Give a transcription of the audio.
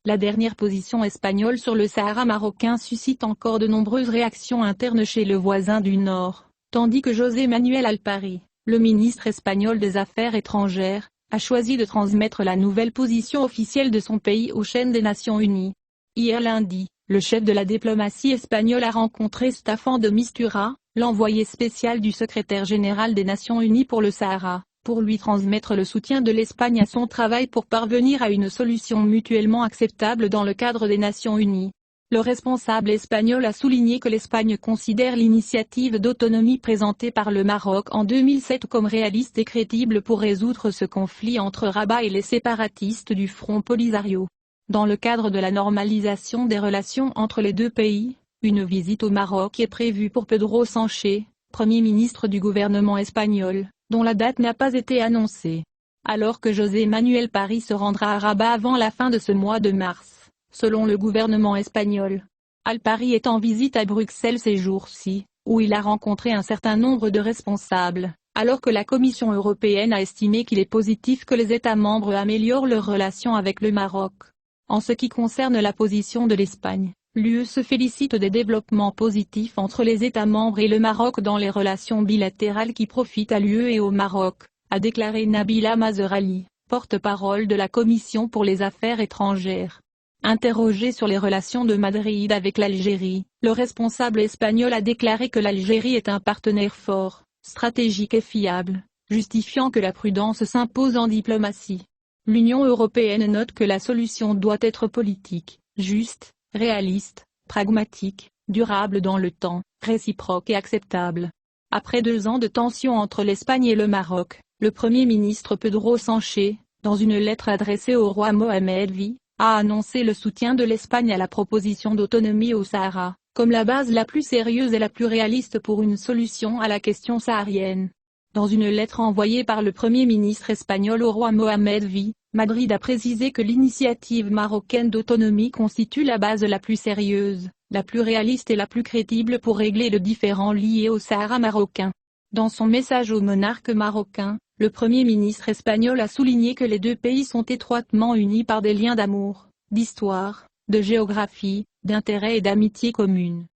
La dernière position espagnole sur le Sahara marocain suscite encore de nombreuses réactions internes chez le voisin du Nord, tandis que José Manuel Alpari, le ministre espagnol des Affaires étrangères, a choisi de transmettre la nouvelle position officielle de son pays aux chaînes des Nations Unies. Hier lundi, le chef de la diplomatie espagnole a rencontré Staffan de Mistura, l'envoyé spécial du secrétaire général des Nations Unies pour le Sahara, pour lui transmettre le soutien de l'Espagne à son travail pour parvenir à une solution mutuellement acceptable dans le cadre des Nations Unies. Le responsable espagnol a souligné que l'Espagne considère l'initiative d'autonomie présentée par le Maroc en 2007 comme réaliste et crédible pour résoudre ce conflit entre Rabat et les séparatistes du Front Polisario. Dans le cadre de la normalisation des relations entre les deux pays, une visite au Maroc est prévue pour Pedro Sánchez, Premier ministre du gouvernement espagnol, dont la date n'a pas été annoncée. Alors que José Manuel Alpari se rendra à Rabat avant la fin de ce mois de mars, selon le gouvernement espagnol. Alpari est en visite à Bruxelles ces jours-ci, où il a rencontré un certain nombre de responsables, alors que la Commission européenne a estimé qu'il est positif que les États membres améliorent leurs relations avec le Maroc. En ce qui concerne la position de l'Espagne, l'UE se félicite des développements positifs entre les États membres et le Maroc dans les relations bilatérales qui profitent à l'UE et au Maroc, a déclaré Nabila Mazerali, porte-parole de la Commission pour les Affaires étrangères. Interrogé sur les relations de Madrid avec l'Algérie, le responsable espagnol a déclaré que l'Algérie est un partenaire fort, stratégique et fiable, justifiant que la prudence s'impose en diplomatie. L'Union européenne note que la solution doit être politique, juste, réaliste, pragmatique, durable dans le temps, réciproque et acceptable. Après 2 ans de tensions entre l'Espagne et le Maroc, le Premier ministre Pedro Sánchez, dans une lettre adressée au roi Mohamed V, a annoncé le soutien de l'Espagne à la proposition d'autonomie au Sahara, comme la base la plus sérieuse et la plus réaliste pour une solution à la question saharienne. Dans une lettre envoyée par le Premier ministre espagnol au roi Mohamed V, Madrid a précisé que l'initiative marocaine d'autonomie constitue la base la plus sérieuse, la plus réaliste et la plus crédible pour régler le différend lié au Sahara marocain. Dans son message au monarque marocain, le Premier ministre espagnol a souligné que les deux pays sont étroitement unis par des liens d'amour, d'histoire, de géographie, d'intérêt et d'amitié commune.